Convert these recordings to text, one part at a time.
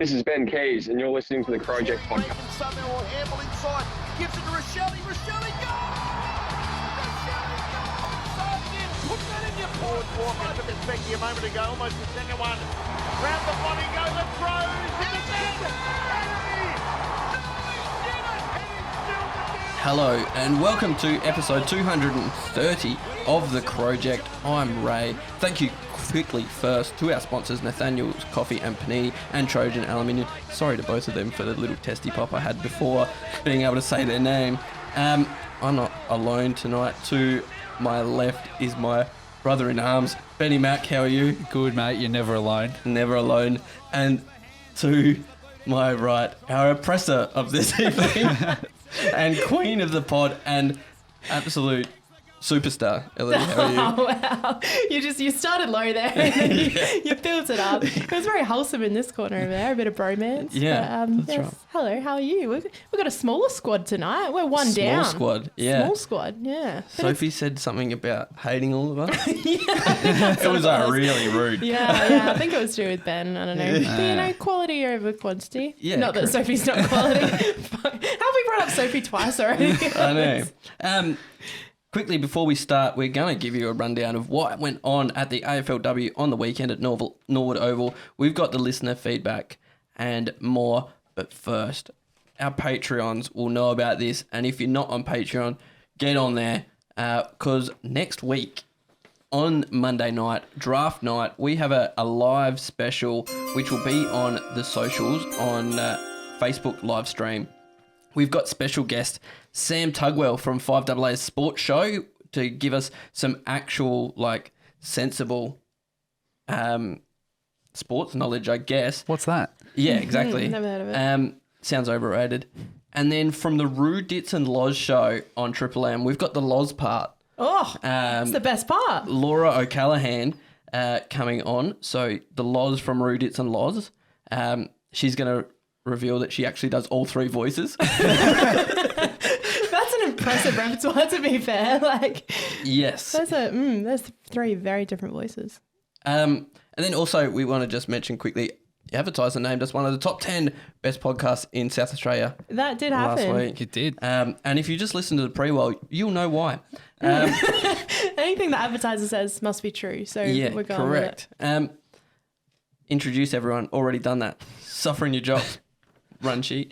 This is Ben Keys, and you're listening to the Crowject podcast. Somehow or Hamble inside, gives it to Rochelle, Rochelle, go! Put that in your forward walk. Took it Becky a moment ago, almost the second one. Round the body goes, it throws, and it's Hello and welcome to episode 230 of the Crowject. I'm Ray. Thank you quickly first to our sponsors Nathaniel's Coffee and Panini and Trojan Aluminium. Sorry to both of them for the little testy pop I had before being able to say their name. I'm not alone tonight. To my left is my brother-in-arms, Benny Mac. How are you? Good, mate. You're never alone. Never alone. And to my right, our oppressor of this evening and queen of the pod and absolute superstar, Elodie. How are you? Oh, wow. You started low there and then you built it up. It was very wholesome in this corner over there, a bit of bromance. Yeah, but, that's right. Hello, how are you? We've got a smaller squad tonight. We're one down. Small squad, yeah. Small squad, yeah. Sophie said something about hating all of us. Yeah, It was really rude. Yeah, I think it was to do with Ben. I don't know. But, quality over quantity. Yeah, not that correct. Sophie's not quality. How have we brought up Sophie twice already? I know. Quickly, before we start, we're going to give you a rundown of what went on at the AFLW on the weekend at Norwood Oval. We've got the listener feedback and more. But first, our Patreons will know about this. And if you're not on Patreon, get on there. Because next week, on Monday night, draft night, we have a live special, which will be on the socials, on Facebook live stream. We've got special guest Sam Tugwell from 5AA's Sports Show to give us some actual, sensible sports knowledge, I guess. What's that? Yeah, exactly. Never heard of it. Sounds overrated. And then from the Roo Dits and Loz show on Triple M, we've got the Loz part. Oh, it's the best part. Laura O'Callaghan coming on. So the Loz from Roo Dits and Loz, she's going to reveal that she actually does all three voices. That's an impressive repertoire, to be fair. Yes. There's three very different voices. And then also we want to just mention quickly, Advertiser named us one of the top 10 best podcasts in South Australia. That did happen. Last week. It did. And if you just listen to the pre-roll, you'll know why. Anything the advertiser says must be true. So Yeah, we're going correct. with it. Introduce everyone. Already done that. Suffering your jobs. Run sheet.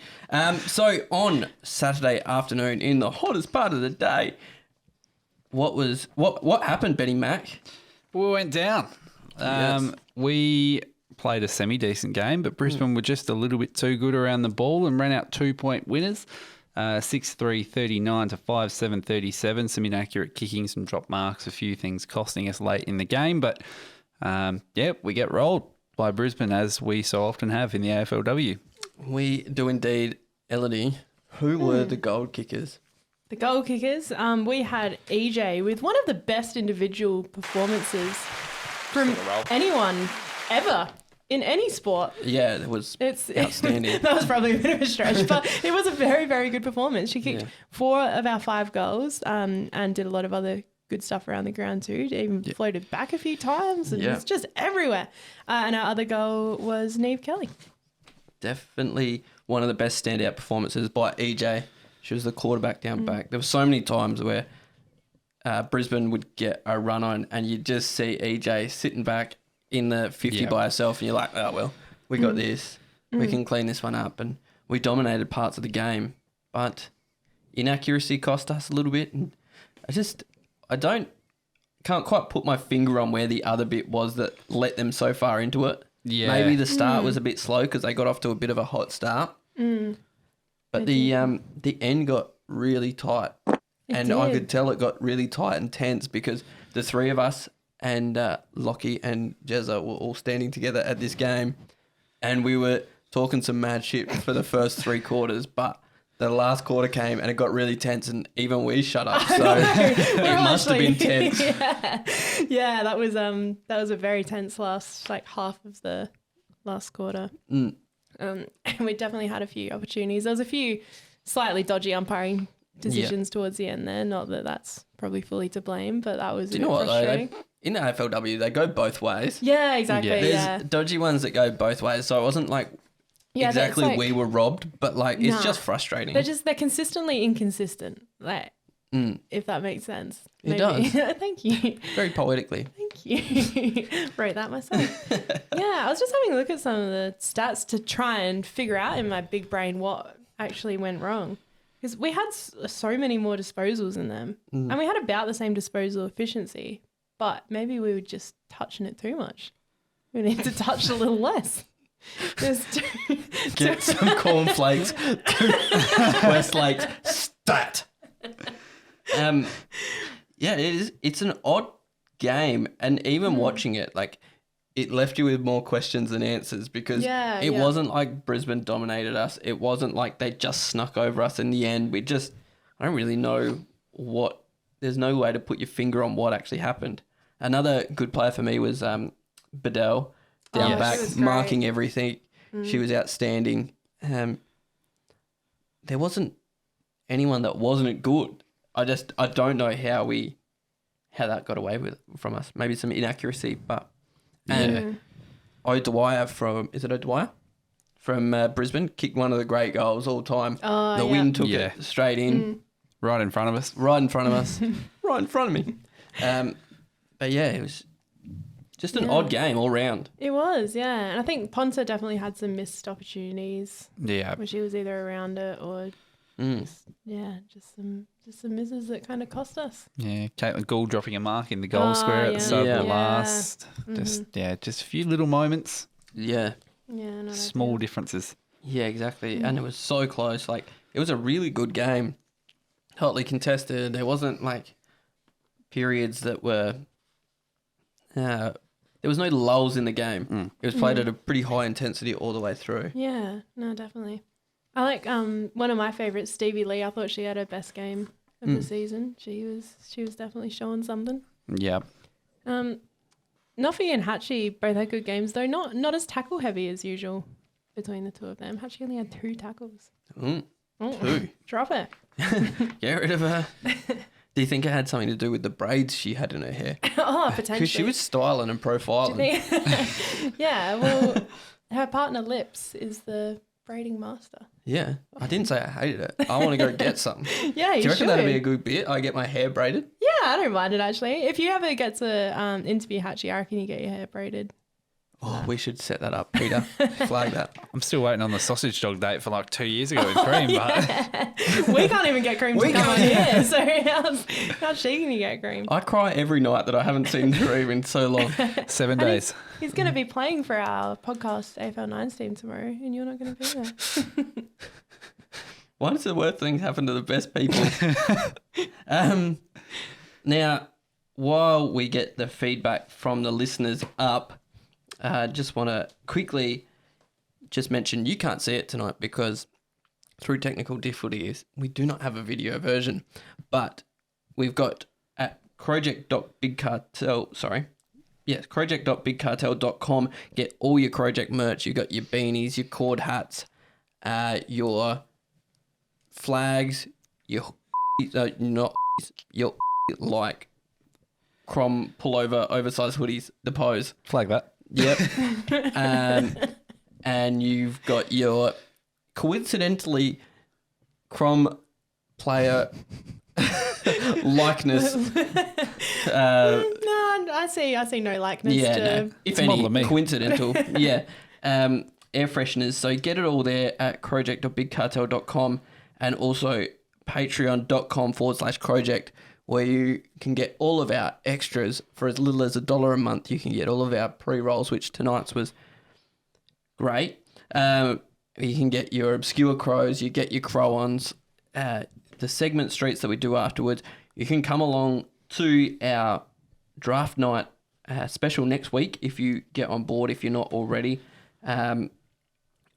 So on Saturday afternoon, in the hottest part of the day, what happened, Benny Mac? We went down. Yes. We played a semi-decent game, but Brisbane were just a little bit too good around the ball and ran out 2-point winners. 6-3-39 to 5-7-37. Some inaccurate kicking, some drop marks, a few things costing us late in the game. But, we get rolled by Brisbane, as we so often have in the AFLW. We do indeed. Elodie, who were the goal kickers? The goal kickers, we had EJ with one of the best individual performances from anyone ever in any sport. Yeah, it was outstanding. That was probably a bit of a stretch, but it was a very, very good performance. She kicked 4 of our 5 goals and did a lot of other good stuff around the ground too. Even floated back a few times and was just everywhere. And our other goal was Neve Kelly. Definitely one of the best standout performances by EJ. She was the quarterback down back. There were so many times where Brisbane would get a run on and you'd just see EJ sitting back in the 50 by herself and you're like, oh, well, we got this. We can clean this one up. And we dominated parts of the game. But inaccuracy cost us a little bit. And can't quite put my finger on where the other bit was that let them so far into it. Yeah. Maybe the start was a bit slow because they got off to a bit of a hot start. But the end got really tight. I could tell it got really tight and tense because the three of us and Lockie and Jezza were all standing together at this game and we were talking some mad shit for the first 3 quarters, but the last quarter came and it got really tense and even we shut up. So it must have been tense. Yeah, that was a very tense last half of the last quarter. And we definitely had a few opportunities. There was a few slightly dodgy umpiring decisions towards the end there. Not that that's probably fully to blame, but that was frustrating. In the AFLW, they go both ways. Yeah, exactly. There's dodgy ones that go both ways. So it wasn't like Yeah, that's exactly like- we were robbed, but like it's Nah. just frustrating. They're consistently inconsistent. Like, if that makes sense. It does. Thank you. Very poetically. Thank you. Wrote that myself. Yeah, I was just having a look at some of the stats to try and figure out in my big brain what actually went wrong. Because we had so many more disposals in them. And we had about the same disposal efficiency. But maybe we were just touching it too much. We need to touch a little less. Get some cornflakes. Westlake's stat. Yeah, it is. It's an odd game, and even watching it, like, it left you with more questions than answers because it wasn't like Brisbane dominated us. It wasn't like they just snuck over us in the end. I don't really know what. There's no way to put your finger on what actually happened. Another good player for me was Bedell down back, she was great. marking everything. She was outstanding. There wasn't anyone that wasn't good. I don't know how that got away from us. Maybe some inaccuracy, but O'Dwyer is it O'Dwyer from Brisbane kicked one of the great goals all time. The wind took it straight in, Right in front of us. right in front of us, right in front of me. But yeah, it was just an odd game all round. It was, yeah. And I think Ponta definitely had some missed opportunities Yeah. when she was either around it or just some misses that kind of cost us. Yeah. Caitlin Gould dropping a mark in the goal square at the start of the last. Just a few little moments. Yeah, Yeah, not Small differences. yeah, exactly. And it was so close. Like, it was a really good game, hotly contested. There wasn't like periods that were. There was no lulls in the game. It was played at a pretty high intensity all the way through. Yeah, no, definitely. I like one of my favourites, Stevie Lee. I thought she had her best game of the season. She was definitely showing something. Yeah. Noffy and Hatchie both had good games, though not as tackle heavy as usual between the two of them. Hatchie only had 2 tackles. Mm. Oh, 2. Drop it. Get rid of her. Do you think it had something to do with the braids she had in her hair? Oh, potentially. Because she was styling and profiling. Yeah, well, her partner Lips is the braiding master. Yeah, I didn't say I hated it. I want to go get some. Yeah, Do you reckon that'd be a should. good bit? I get my hair braided. Yeah, I don't mind it actually. If you ever get to interview Hatchie, I reckon you get your hair braided. Oh, we should set that up, Peter. Flag that. I'm still waiting on the sausage dog date for like 2 years ago with cream, but We can't even get cream to come on here, so how's she going to get cream? I cry every night that I haven't seen Drew in so long. 7 days. He's going to be playing for our podcast AFL 9's team tomorrow, and you're not going to be there. Why does the worst things happen to the best people? Now, while we get the feedback from the listeners up, just want to quickly just mention you can't see it tonight because through technical difficulties, we do not have a video version, but we've got at crowject.bigcartel.com, get all your Crowject merch. You've got your beanies, your cord hats, your flags, your like Crom pullover, oversized hoodies, the pose. Flag that. Yep. And you've got your coincidentally Crom player likeness. No, I see no likeness Yeah, to... no. If a model of any, me. coincidental. Yeah. Air fresheners. So get it all there at crowject.bigcartel.com and also patreon.com/Crowject, where you can get all of our extras for as little as $1 a month. You can get all of our pre-rolls, which tonight's was great. You can get your obscure crows, you get your crow-ons, the segment streets that we do afterwards. You can come along to our draft night special next week if you get on board, if you're not already.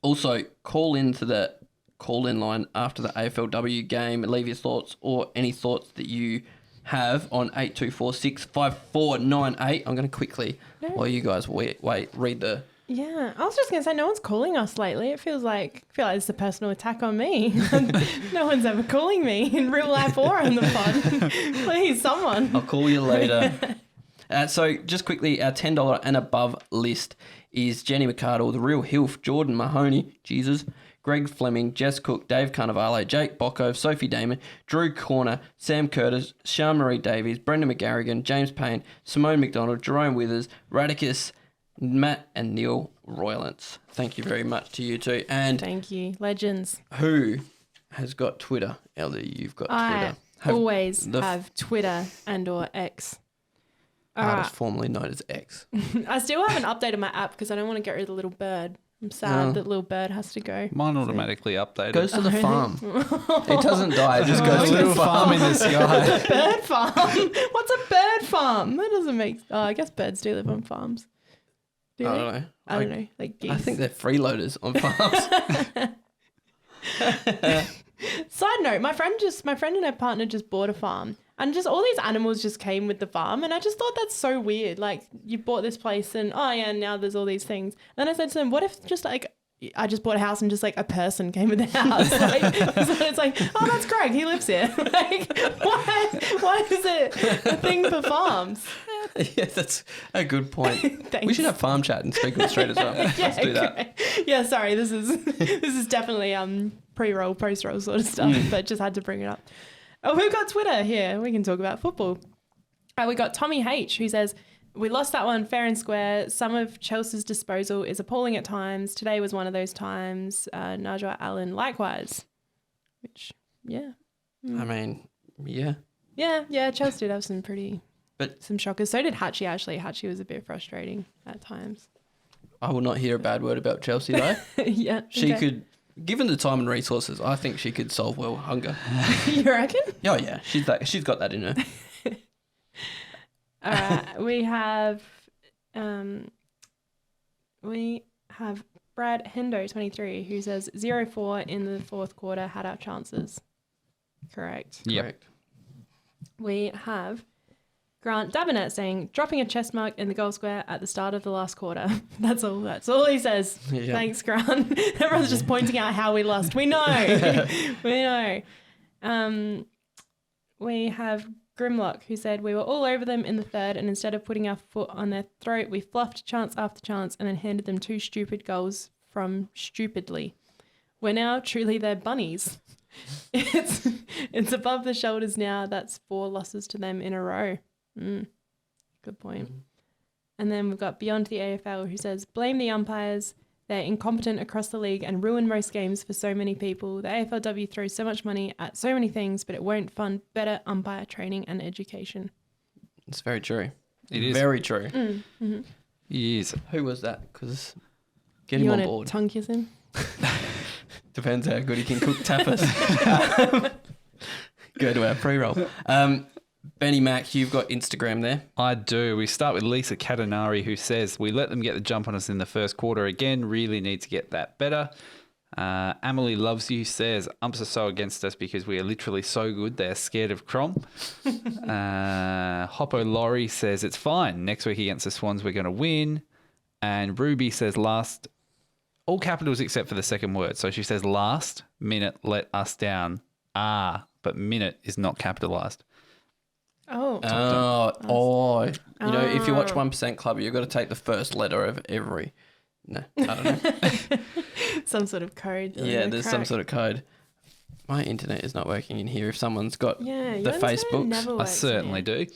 Also, call into the call-in line after the AFLW game and leave your thoughts or any thoughts that you have on 82465498. I'm going to quickly, while you guys wait, read the... Yeah, I was just going to say, no one's calling us lately. I feel like it's a personal attack on me. No one's ever calling me in real life or on the pod. Please, someone. I'll call you later. So just quickly, our $10 and above list is Jenny McArdle, The Real Hilf, Jordan Mahoney, Jesus, Greg Fleming, Jess Cook, Dave Carnivale, Jake Bocco, Sophie Damon, Drew Corner, Sam Curtis, Sean Marie Davies, Brendan McGarrigan, James Payne, Simone McDonald, Jerome Withers, Radicus, Matt and Neil Roylance. Thank you very much to you two. And Thank you. Legends. who has got Twitter? Ellie, you've got I Twitter. always have Twitter and or X. Artist formerly known as X. I still haven't updated my app because I don't want to get rid of the little bird. I'm sad that little bird has to go. Mine automatically updated. Goes to the farm. It doesn't die. It just goes to little the farm. farm in the sky. Bird farm? What's a bird farm? That doesn't make... Oh, I guess birds do live on farms. Do I they? don't know. I don't know. Like geese. I think they're freeloaders on farms. Side note, my friend and her partner just bought a farm, and just all these animals just came with the farm, and I just thought that's so weird. Like, you bought this place and now there's all these things. And then I said to them, what if just like I just bought a house and just like a person came with the house? Like, so it's like, oh, that's Greg, he lives here. Like, why is it a thing for farms? Yeah, that's a good point. Thanks. We should have farm chat and speak with straight as well. Let's do that. Okay. Yeah, sorry, this is definitely pre-roll, post-roll sort of stuff, but just had to bring it up. Oh, we've got Twitter here. We can talk about football. We got Tommy H, who says, we lost that one fair and square. Some of Chelsea's disposal is appalling at times. Today was one of those times. Najwa Allen likewise. Which, yeah. I mean, yeah. Yeah, Chelsea did have some some shockers. So did Hatchie, actually. Hatchie was a bit frustrating at times. I will not hear a bad word about Chelsea, though. Yeah. She okay. could, given the time and resources, I think she could solve world hunger. You reckon? Oh, yeah. She's got that in her. All right, we have Brad Hendo 23 who says 0-4 in the fourth quarter, had our chances. Correct. Yep. Correct. We have Grant Dabinet saying dropping a chest mark in the goal square at the start of the last quarter. That's all he says. Yeah. Thanks, Grant. Everyone's just pointing out how we lost. We know. We know. We have Grimlock, who said, we were all over them in the third, and instead of putting our foot on their throat, we fluffed chance after chance and then handed them 2 stupid goals from stupidly. We're now truly their bunnies. It's above the shoulders now. That's 4 losses to them in a row. Good point. And then we've got Beyond the AFL, who says, blame the umpires. They're incompetent across the league and ruin most games for so many people. The AFLW throws so much money at so many things, but it won't fund better umpire training and education. It's very true. It is. Very true. Mm-hmm. Yes. Who was that? Because get You him on want board. to tongue kiss him? Depends how good he can cook tapas. Go to our pre-roll. Benny Mac, you've got Instagram there. I do. We start with Lisa Catanari, who says, we let them get the jump on us in the first quarter again. Really need to get that better. Emily Loves You says, umps are so against us because we are literally so good, they're scared of Crom. Hoppo Laurie says, it's fine. Next week against the Swans, we're going to win. And Ruby says, last, all capitals except for the second word. So she says, last minute let us down. But minute is not capitalized. Oh. You know, if you watch 1% Club, you've got to take the first letter of every. No, I don't know. Some sort of code. Yeah, there's some sort of code. My internet is not working in here. If someone's got the internet Facebooks, never I works certainly in here. do.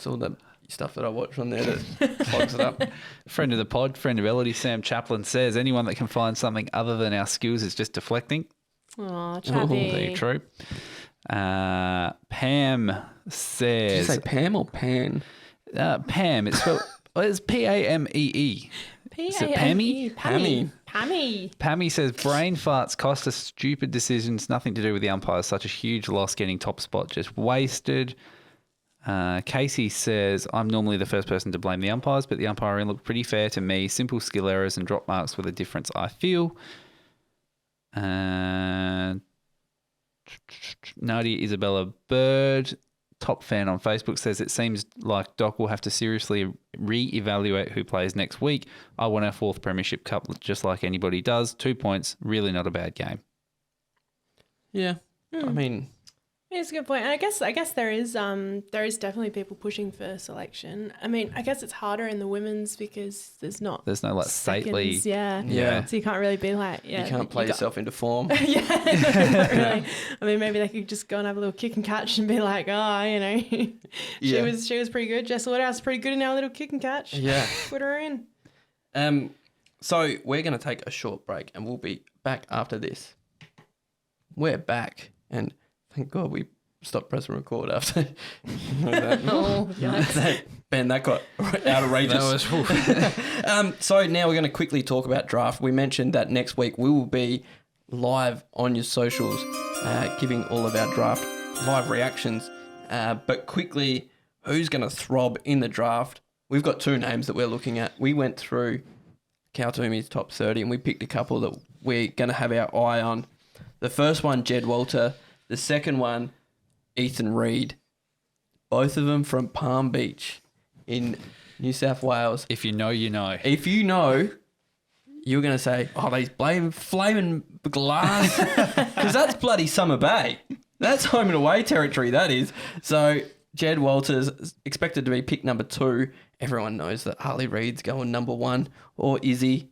it's all the stuff that I watch on there that clogs it up. Friend of the pod, friend of Elodie, Sam Chaplin says, anyone that can find something other than our skills is just deflecting. Aw, Very Chappy. true. Pam says... Did you say Pam or Pan? Pam. It's spelled... it's P-A-M-E-E. Is it Pammy? Pammy. Pammy says, brain farts cost us stupid decisions, nothing to do with the umpires. Such a huge loss getting top spot, just wasted. Casey says, I'm normally the first person to blame the umpires, but the umpiring looked pretty fair to me. Simple skill errors and drop marks were the difference, I feel. Nadia Isabella Bird, top fan on Facebook, says it seems like Doc will have to seriously re-evaluate who plays next week. I want our 4th Premiership Cup just like anybody does. 2 points, really not a bad game. Yeah. I mean, It's a good point. And I guess there is definitely people pushing for selection. I mean, I guess it's harder in the women's because there's no like stately. Yeah. So you can't really be like, You can't play yourself into form. No, not really. I mean, maybe they could just go and have a little kick and catch and be like, she was pretty good. Jess Waterhouse is pretty good in our little kick and catch. Yeah. Put her in. So we're going to take a short break and we'll be back after this. We're back and thank God we stopped pressing record after. Ben, that got outrageous. So now we're going to quickly talk about draft. We mentioned that next week we will be live on your socials, giving all of our draft live reactions. But quickly, who's going to throb in the draft? We've got 2 names that we're looking at. We went through Kautumi's top 30 and we picked a couple that we're going to have our eye on. The first one, Jed Walter. The second one, Ethan Reid. Both of them from Palm Beach in New South Wales. If you know, you know. If you know, you're going to say, these flaming glass. Because that's bloody Summer Bay. That's home and away territory, that is. So Jed Walters expected to be pick number 2. Everyone knows that Harley Reid's going number 1. Or is he?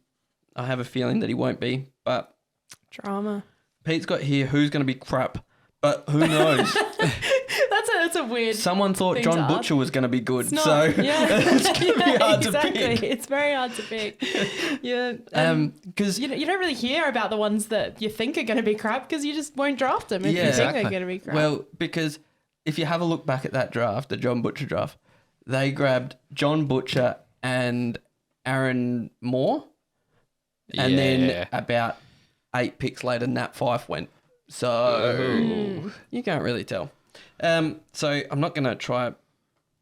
I have a feeling that he won't be. But Drama. Pete's got here who's going to be crap. But who knows? That's a weird. Someone thought John Butcher was going to be good, not, so yeah. it's going to be hard to pick. It's very hard to pick. Yeah, because you don't really hear about the ones that you think are going to be crap because you just won't draft them if you think they're going to be crap. Well, because if you have a look back at that draft, the John Butcher draft, they grabbed John Butcher and Aaron Moore, and then about 8 picks later, Nat Fyfe went. So you can't really tell. So I'm not going to try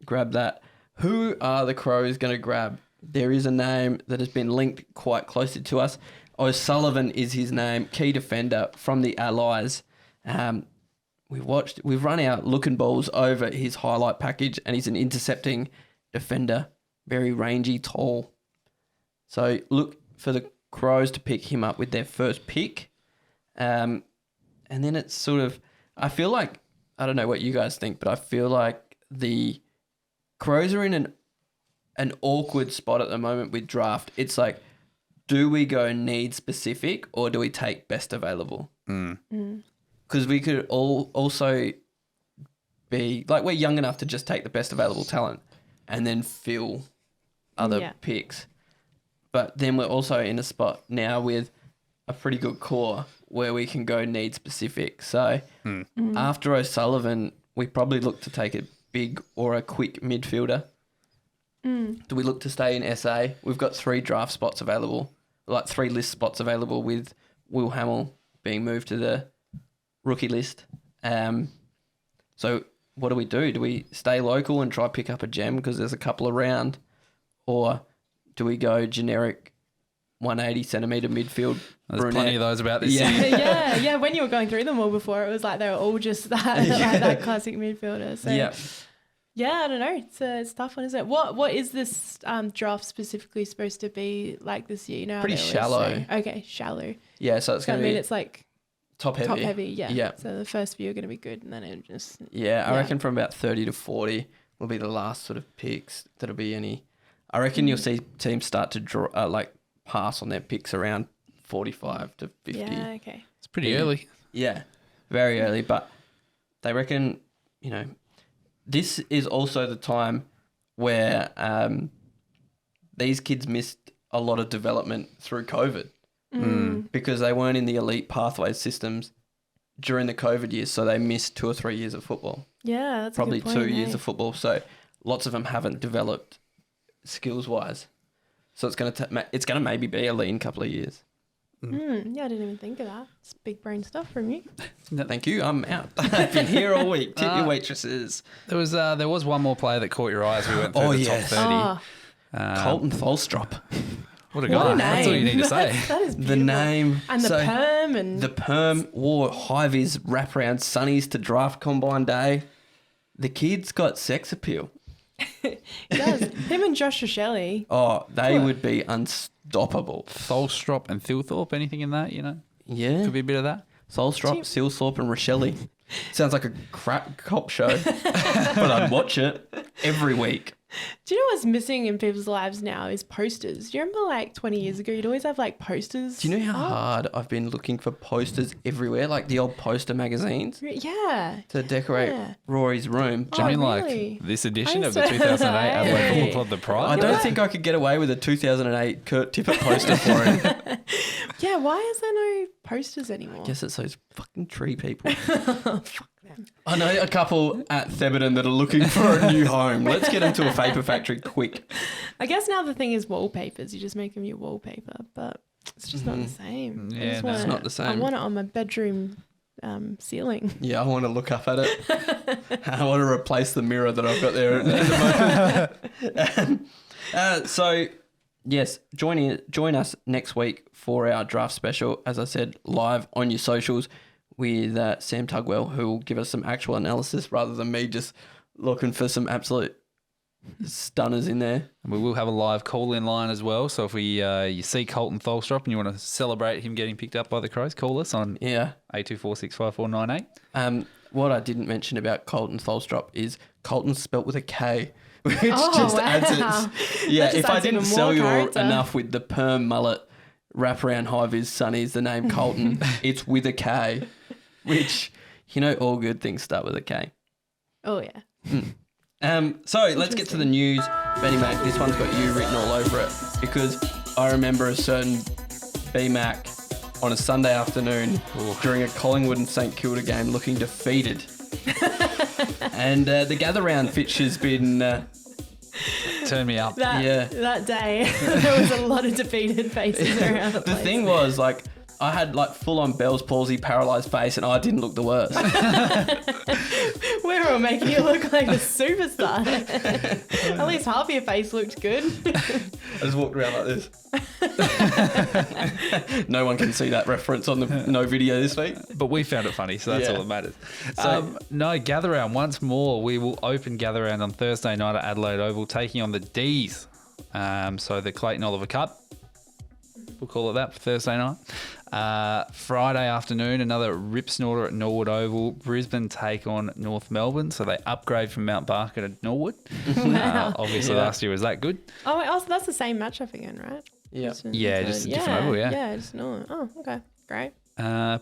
grab that. Who are the Crows going to grab? There is a name that has been linked quite closely to us. O'Sullivan is his name, key defender from the Allies. We've run our look and balls over his highlight package, and he's an intercepting defender, very rangy, tall. So look for the Crows to pick him up with their first pick. And then it's sort of, I feel like, I don't know what you guys think, but I feel like the Crows are in an awkward spot at the moment with draft. It's like, do we go need specific or do we take best available? Because we could also be, like, we're young enough to just take the best available talent and then fill other picks. But then we're also in a spot now with a pretty good core where we can go need specific. So after O'Sullivan, we probably look to take a big or a quick midfielder. Do we look to stay in SA? We've got 3 draft spots available, like 3 list spots available with Will Hamill being moved to the rookie list. So what do? Do we stay local and try pick up a gem because there's a couple around? Or do we go generic 180 centimetre midfield? There's brunette? plenty of those about this Yeah. year. yeah. When you were going through them all before, it was like they were all just that classic midfielder. So I don't know. It's a tough one, isn't it? What is this draft specifically supposed to be like this year? You know, how Pretty they always shallow. say- Okay, shallow. Yeah, so it's So, going to be it's like top heavy. top heavy. Yeah. Yeah. So the first few are going to be good, and then it just I reckon from about 30 to 40 will be the last sort of picks that'll be any. I reckon you'll see teams start to draw pass on their picks around 45 to 50. Yeah. Okay. It's pretty early. Yeah, very early, but they reckon, this is also the time where these kids missed a lot of development through COVID because they weren't in the elite pathways systems during the COVID years, so they missed 2 or 3 years of football. Yeah, that's Probably a good point, 2 years of football, so lots of them haven't developed skills-wise. So it's gonna maybe be a lean couple of years. Yeah, I didn't even think of that. It's big brain stuff from you. Thank you. I'm out. I've been here all week. Tip your waitresses. There was one more player that caught your eye as we went through the top 30. Oh, Colton Tholstrop. What a what guy. a name. That's all you need to say. That is The beautiful. name. And the perm and The perm wore high-vis wraparound sunnies to draft combine day. The kid's got sex appeal. He does. Him and Joshua Shelley. Oh, they would be unstoppable. Tholstrop and Thilthorpe, anything in that, Yeah. Could be a bit of that. Solstrop, Sealthorpe and Rochelle. Sounds like a crap cop show, but I'd watch it every week. Do you know what's missing in people's lives now is posters? Do you remember like 20 years ago, you'd always have like posters? Do you know how hard I've been looking for posters everywhere, like the old poster magazines, Yeah. to decorate Rory's room? Do you mean really? like this edition I of the saw 2008 that. Adelaide Football Club, the Pride? I don't think I could get away with a 2008 Kurt Tippett poster for him. Yeah, why is there no posters anymore? Guess it's those fucking tree people. I know a couple at Theberton that are looking for a new home. Let's get them to a vapor factory quick. I guess now the thing is wallpapers. You just make them your wallpaper, but it's just not the same. I Yeah, just no. want It's not the same. I want it on my bedroom ceiling. Yeah, I want to look up at it. I want to replace the mirror that I've got there at the moment. So, yes, join us next week for our draft special. As I said, live on your socials with Sam Tugwell, who will give us some actual analysis rather than me just looking for some absolute stunners in there. And we will have a live call-in line as well. So if you see Colton Tholstrop and you want to celebrate him getting picked up by the Crows, call us on Yeah. 82465498. What I didn't mention about Colton Tholstrop is Colton's spelt with a K, which Oh, just wow. adds it. Yeah, That just if I adds didn't even sell more you character. enough with the perm mullet wraparound high-vis sunnies, the name Colton, it's with a K, which, all good things start with a K. Oh, yeah. So let's get to the news. Betty Mac, this one's got you written all over it because I remember a certain B-Mac on a Sunday afternoon during a Collingwood and St Kilda game looking defeated. And the gather round pitch has been... Turn me up. That day, there was a lot of defeated faces around the The place. thing was, like, I had like full-on Bell's palsy, paralysed face, and I didn't look the worst. We were all making you look like a superstar. At least half your face looked good. I just walked around like this. No one can see that reference on the no video this week. But we found it funny, so that's Yeah. all that matters. So- No, Gather Round once more. We will open Gather Round on Thursday night at Adelaide Oval, taking on the D's. So the Clayton Oliver Cup. We'll call it that for Thursday night. Friday afternoon, another rip snorter at Norwood Oval. Brisbane take on North Melbourne, so they upgrade from Mount Barker to Norwood. Obviously, last year was that good. Oh, wait, also, that's the same matchup again, right? Yeah. Yeah, just a different oval, yeah. Yeah, just no. Oh, okay. Great.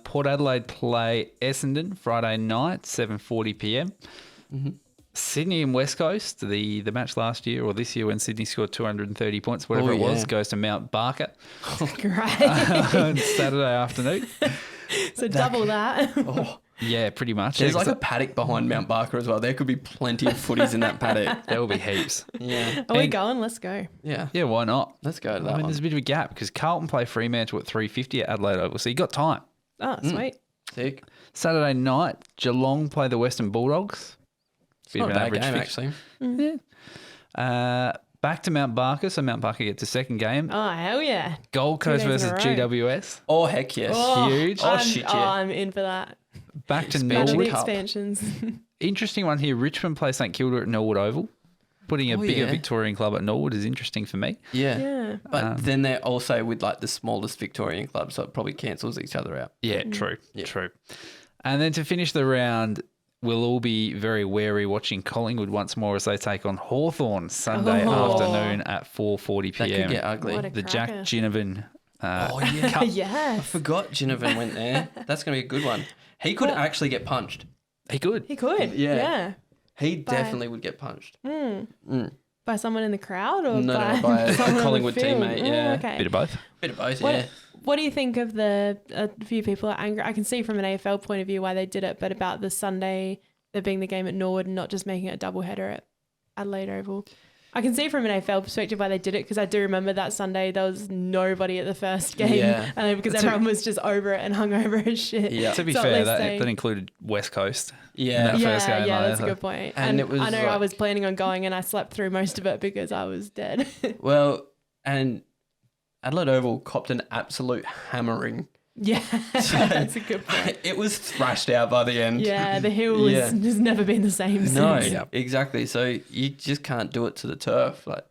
Port Adelaide play Essendon Friday night, 7:40 p.m. Sydney and West Coast, the match last year or this year when Sydney scored 230 points, whatever it was, goes to Mount Barker Great. on Saturday afternoon. So double that. Oh, Yeah, pretty much. there's Yeah, like 'cause a paddock behind Mount Barker as well. There could be plenty of footies in that paddock. there will be heaps. Yeah. Are we And- going? Let's go. Yeah. Yeah, why not? Let's go to that I mean, one. there's a bit of a gap because Carlton play Fremantle at 3:50 at Adelaide Oval, so you got time. Oh, sweet. Sick. Saturday night, Geelong play the Western Bulldogs. Bit Not of a an bad average game, fix. actually. Back to Mount Barker, so Mount Barker gets a second game. Oh, hell yeah. Gold Coast days in versus a row. GWS. Oh, heck yes. Huge. Oh, I'm, shit, yeah. I'm in for that. Back to Back to Norwood the Norwood. Cup. expansions. Interesting one here. Richmond play St Kilda at Norwood Oval. Putting a bigger yeah. Victorian club at Norwood is interesting for me. Yeah. Yeah. But then they're also with like the smallest Victorian club, so it probably cancels each other out. Yeah, true. And then to finish the round, we'll all be very wary watching Collingwood once more as they take on Hawthorn Sunday afternoon at 4:40 That p.m. could get ugly. What a The Jack cracker. Ginnivan Oh, yeah. Cup. Yes. Forgot Ginnivan went there. That's going to be a good one. He could actually get punched. He could. He could. Yeah. Yeah. He definitely would get punched. By someone in the crowd or No, by by a someone on the Collingwood field? teammate, Oh, yeah. okay. Bit of both. Bit of both, What, yeah. what do you think of the a few people are angry? I can see from an AFL point of view why they did it, but about the Sunday there being the game at Norwood and not just making it a doubleheader at Adelaide Oval. I can see from an AFL perspective why they did it because I do remember that Sunday there was nobody at the first game Yeah. and because everyone was just over it and hungover as shit. Yeah. To be So at fair, least that they- included West Coast. Yeah. that first game, yeah, like, that's a so- good point. And And it was I know I like- was planning on going and I slept through most of it because I was dead. Well, and Adelaide Oval copped an absolute hammering. Yeah, that's a good point. It was thrashed out by the end. Yeah, the hill Yeah. has never been the same No, since. exactly. So you just can't do it to the turf. Like,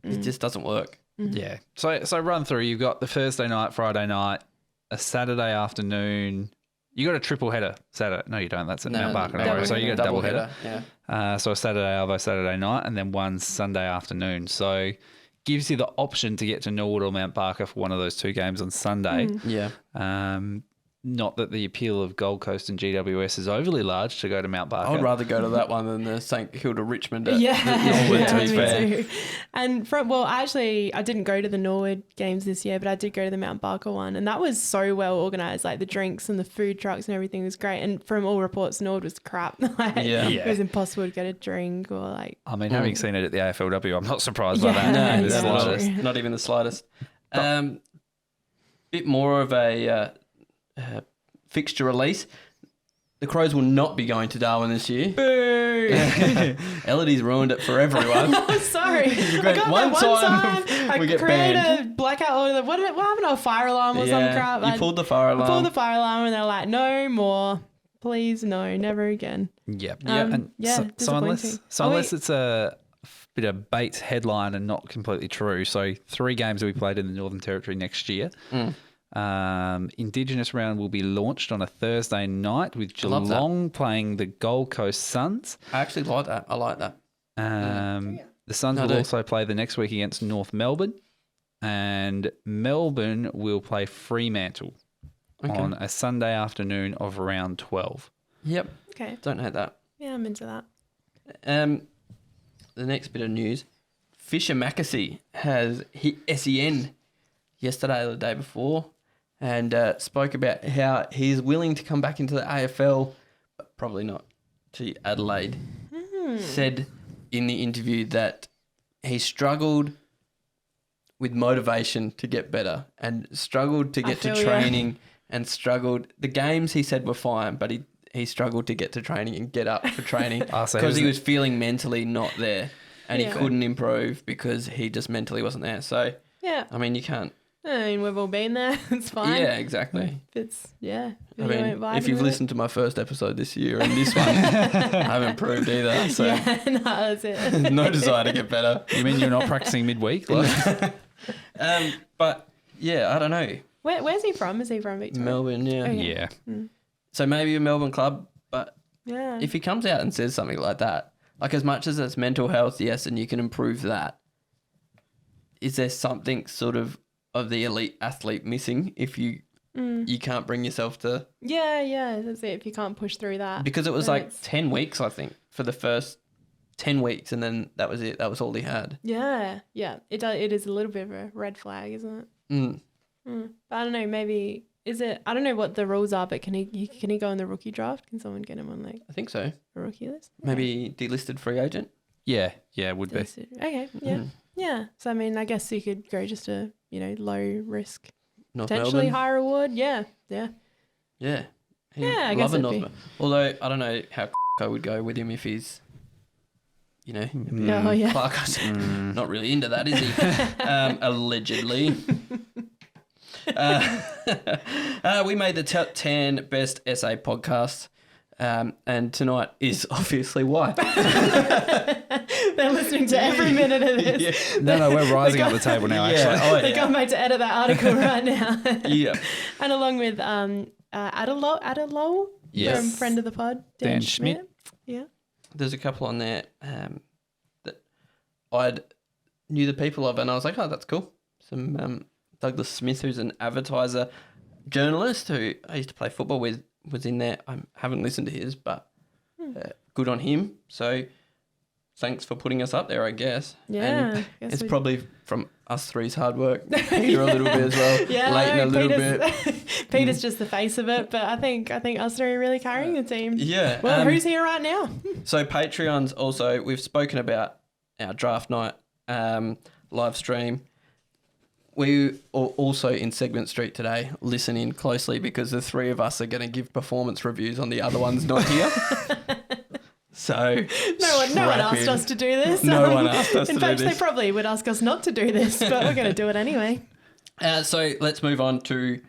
it just doesn't work. Yeah. So run through. You've got the Thursday night, Friday night, a Saturday afternoon, You got a triple header Saturday. No, you don't. That's at Mount Barker. double No, so you got a double header. Yeah. So a Saturday Arvo, Saturday night, and then one Sunday afternoon. So gives you the option to get to Norwood or Mount Barker for one of those 2 games on Sunday. Yeah. Not that the appeal of Gold Coast and GWS is overly large to go to Mount Barker. I would rather go to that one than the St Kilda Richmond. At Yeah, Norwood, to be me fair. too. And actually, I didn't go to the Norwood games this year, but I did go to the Mount Barker one, and that was so well organised. Like the drinks and the food trucks and everything was great. And from all reports, Norwood was crap. It was impossible to get a drink or like. I mean, having seen it at the AFLW, I'm not surprised by that. No, in the the slightest. slightest. Not even the slightest. Bit more of a fixture release. The Crows will not be going to Darwin this year. Boo! Elodie's ruined it for everyone. I'm sorry. I got got one that time, one time. I we get created banned. a blackout order. What happened to a fire alarm or some crap? You pulled the fire alarm. I pulled the fire alarm and they're like, no more. Please, no, never again. Yep. Yeah, So unless disappointing. it's a bit of Bates headline and not completely true. So 3 games will be played in the Northern Territory next year. Indigenous round will be launched on a Thursday night with love that. Geelong playing the Gold Coast Suns. I actually like that. I like that. The Suns I will do. also play the next week against North Melbourne, and Melbourne will play Fremantle on a Sunday afternoon of around 12. Yep. Okay. Don't hate that. Yeah, I'm into that. The next bit of news. Fisher Mackesy has hit SEN yesterday or the day before and spoke about how he's willing to come back into the AFL, but probably not to Adelaide. Said in the interview that he struggled with motivation to get better and struggled to get to feel ya. training and struggled. The games he said were fine, but he struggled to get to training and get up for training So because he was feeling mentally not there and he Yeah. couldn't improve because he just mentally wasn't there. So, Yeah. I mean, you can't. I mean, we've all been there. It's fine. Yeah, exactly. If I you mean, ain't vibing if you've with it. listened to my first episode this year and this one, I haven't improved either. So, Yeah, no, that's it. no desire to get better. You mean you're not practicing midweek? Like? But yeah, I don't know. Where's he from? Is he from Victoria? Melbourne, yeah. Okay. Yeah. So maybe a Melbourne club, but Yeah. if he comes out and says something like that, like as much as it's mental health, yes, and you can improve that, is there something sort of the elite athlete missing if you can't bring yourself to... Yeah, that's it. If you can't push through that. Because it was then like it's- 10 weeks, I think, for the first 10 weeks, and then that was it. That was all he had. Yeah. It is a little bit of a red flag, isn't it? But I don't know, maybe... Is it... I don't know what the rules are, but can he go in the rookie draft? Can someone get him on like I think so. a rookie list? Maybe delisted free agent. Yeah, would be. Okay, yeah. Yeah. So, I mean, I guess you could go just a, low risk, North potentially Melbourne. high reward. Yeah. Yeah. Yeah, I guess Love a it'd North be. Melbourne. Although, I don't know how I would go with him if he's, Oh, yeah. Clark. Not really into that, is he? Allegedly. We made the top 10 best SA podcasts. And tonight is obviously why. They're listening to every minute of this. No, we're rising up the table now, actually. Oh, They're going back to edit that article right now. Yeah. And along with Adelo, Yes. from friend of the pod, Dan Schmidt. Yeah. There's a couple on there that I'd knew the people of, and I was like, oh, that's cool. Some Douglas Smith, who's an advertiser journalist who I used to play football with, was in there. I haven't listened to his, but good on him. So thanks for putting us up there, I guess. Yeah, And I guess it's we- probably from us three's hard work. Peter a little bit as well. Yeah, Leighton a little Peter's, bit. Peter's just the face of it, but I think us three are really carrying the team. Yeah. Well, who's here right now? So Patreons also, we've spoken about our draft night live stream. We are also in Segment Street today. Listen in closely because the three of us are going to give performance reviews on the other ones not here. So No one strap asked in. us to do this. No one asked us In to do fact, this. they probably would ask us not to do this, but we're going to do it anyway. So let's move on to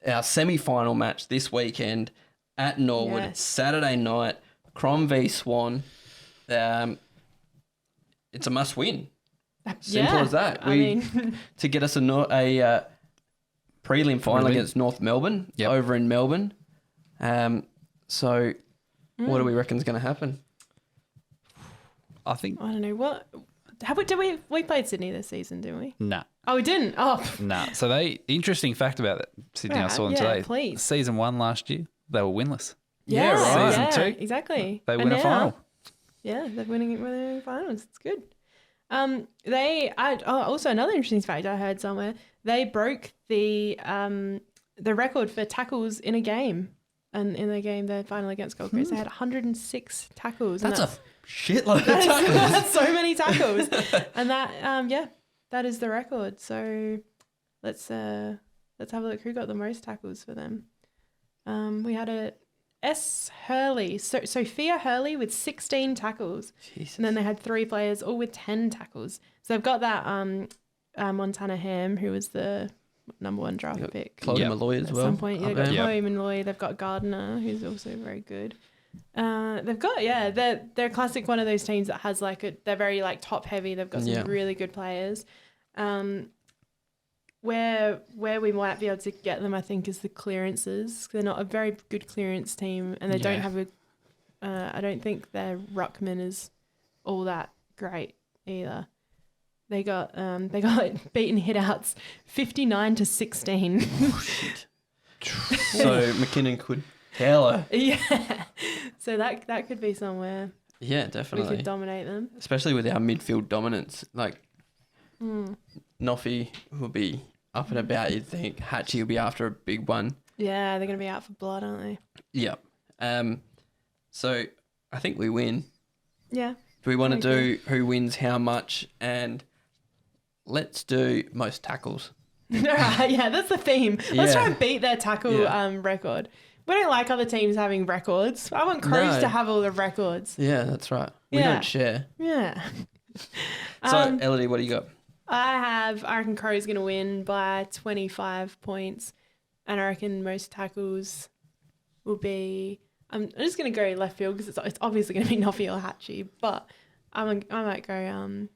our semi-final match this weekend at Norwood, Yes. Saturday night, Crom v Swan. It's a must-win. Simple as that. I mean, To get us a prelim final Prelim. against North Melbourne Yep. over in Melbourne. So what do we reckon is going to happen? I think I don't know what. How about we played Sydney this season, didn't we? nah. Oh, we didn't. Oh, Nah. So interesting fact about that, Sydney, I saw them yeah, today. please. Season 1 last year, they were winless. Yeah, right. Season Yeah, 2, exactly. they And win a now- final. Yeah, they're winning finals. It's good. Also another interesting fact I heard somewhere. They broke the record for tackles in a game, and in the final against Gold Coast, they had 106 tackles. And That's a shitload of tackles. that's so many tackles, and that is the record. So let's have a look. Who got the most tackles for them? We had a Sophia Hurley with 16 tackles. Jesus. And then they had 3 players all with 10 tackles. So they've got that Montana Ham, who was the number 1 draft pick. Chloe Yep. Malloy as At well. some point, up they've got there. Chloe Malloy. They've got Gardner, who's also very good. They've got they're classic one of those teams that has they're very top heavy. They've got some really good players. Where we might be able to get them, I think, is the clearances. They're not a very good clearance team, and they don't have I don't think their ruckman is all that great either. They got beaten hitouts 59-16. So McKinnon could tell her. Yeah, so that could be somewhere Yeah, we definitely. could dominate them. Especially with our midfield dominance. Noffy will be up and about, you'd think. Hatchie will be after a big one. Yeah, they're gonna be out for blood, aren't they? Yep. So I think we win. Yeah. Do we want to Very do who wins how much? And let's do most tackles. Right, yeah, that's the theme. Let's Yeah. try and beat their tackle Yeah. record. We don't like other teams having records. I want Crows No. to have all the records. Yeah, that's right. We Yeah. don't share. Yeah. So, Elodie, what do you got? I reckon Crow's going to win by 25 points. And I reckon most tackles will be... I'm just going to go left field because it's obviously going to be Noffy or Hatchie. But I might go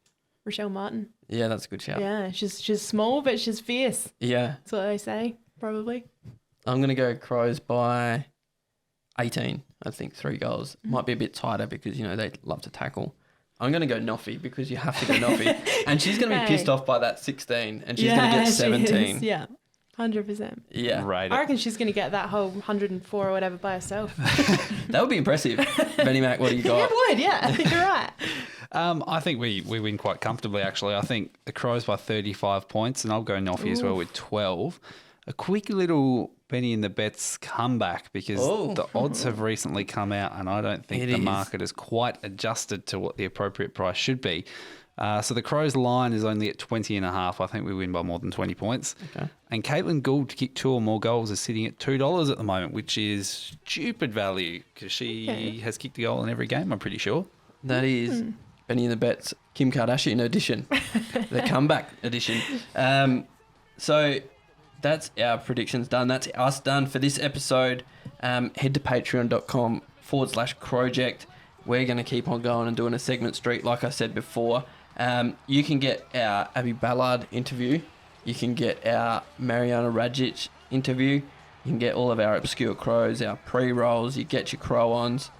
Rochelle Martin. Yeah, that's a good shout. Yeah, she's small, but she's fierce. Yeah. That's what they say, probably. I'm going to go Crows by 18. I think 3 goals. Might be a bit tighter because, they love to tackle. I'm going to go Noffy because you have to go Noffy. And she's going to be Hey. pissed off by that 16 and she's going to get she 17. is, yeah, 100%. Yeah. Right. I reckon she's going to get that whole 104 or whatever by herself. That would be impressive. Benny Mac, what do you got? It would, yeah. I think you're right. I think we win quite comfortably, actually. I think the Crows by 35 points, and I'll go Noffy as well with 12. A quick little Benny in the Bets comeback because the odds have recently come out, and I don't think the market is quite adjusted to what the appropriate price should be. So the Crows line is only at 20.5. I think we win by more than 20 points. Okay. And Caitlin Gould to kick 2 or more goals is sitting at $2 at the moment, which is stupid value because she has kicked a goal in every game, I'm pretty sure. That is Benny in the Bets, Kim Kardashian edition, the comeback edition. So that's our predictions done. That's us done for this episode. Head to patreon.com/Crowject. We're going to keep on going and doing a segment streak, like I said before. You can get our Abby Ballard interview. You can get our Mariana Rajic interview. You can get all of our obscure crows, our pre-rolls. You get your crow-ons.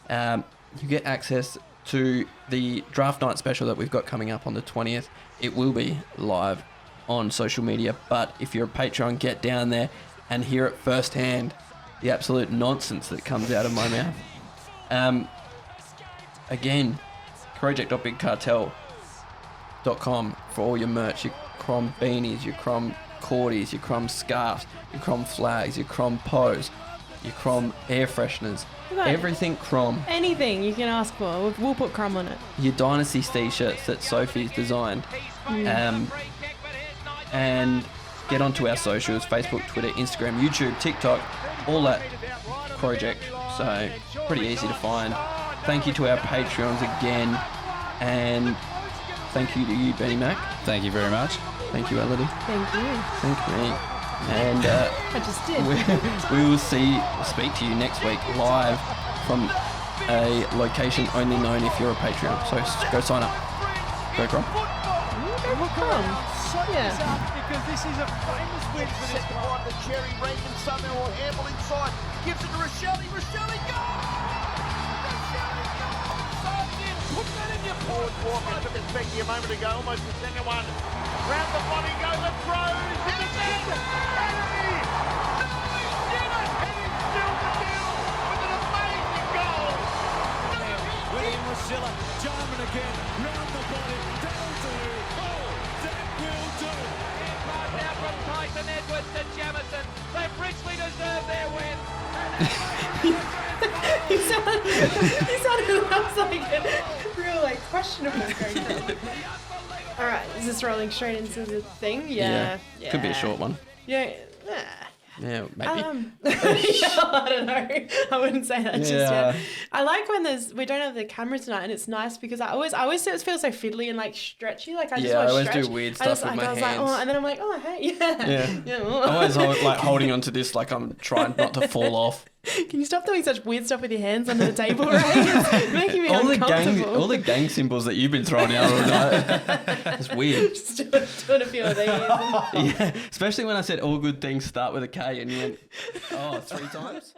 You get access to the draft night special that we've got coming up on the 20th. It will be live on social media, but if you're a Patreon, get down there and hear it firsthand, the absolute nonsense that comes out of my mouth. Again, Crowject.bigcartel.com for all your merch, your Crom beanies, your Crom cordies, your Crom scarves, your Crom flags, your Crom pose, your Crom air fresheners, Right. everything Crom. Anything you can ask for, we'll put crumb on it. Your Dynasty t-shirts that Sophie's designed. And get onto our socials, Facebook, Twitter, Instagram, YouTube, TikTok, all that Crowject. So pretty easy to find. Thank you to our Patreons again. And thank you to you, Benny Mac. Thank you very much. Thank you, Elodie. Thank you. Thank me. And I just did. we will speak to you next week live from a location only known if you're a Patreon. So go sign up. Go Crom. Crumb. Yeah. Because this is a famous wins for this time. The Cherry Rankin somehow will handle inside. Gives it to Rochelle. Rochelle, go! Rochelle, go! Soft in. Put that in your forward walker. Took it back a moment ago. Almost the second one. Round the body go. The throws. And the net. Henry! No, he did it! And he's still the deal with an amazing goal. William Rochella, Jarman again, round the body, that'll do. Oh, that will do. Now from Tyson Edwards to Jamison. They richly deserve their win. He sounded like a real like questionable character. All right, is this rolling straight into the thing? Yeah. Could be a short one. Yeah. Yeah, maybe. I don't know. I wouldn't say that just Yeah. yet. I like when we don't have the camera tonight, and it's nice because I always feel so fiddly and like stretchy. Like I just want to always stretch. do weird stuff with my I was hands. like, oh, and then I'm like, oh, hey, yeah. I'm always holding onto this like I'm trying not to fall off. Can you stop doing such weird stuff with your hands under the table, right? It's making me uncomfortable. All the gang symbols that you've been throwing out all night. It's weird. Just doing a few of these. Yeah, especially when I said all good things start with a K and you went, oh, 3 times?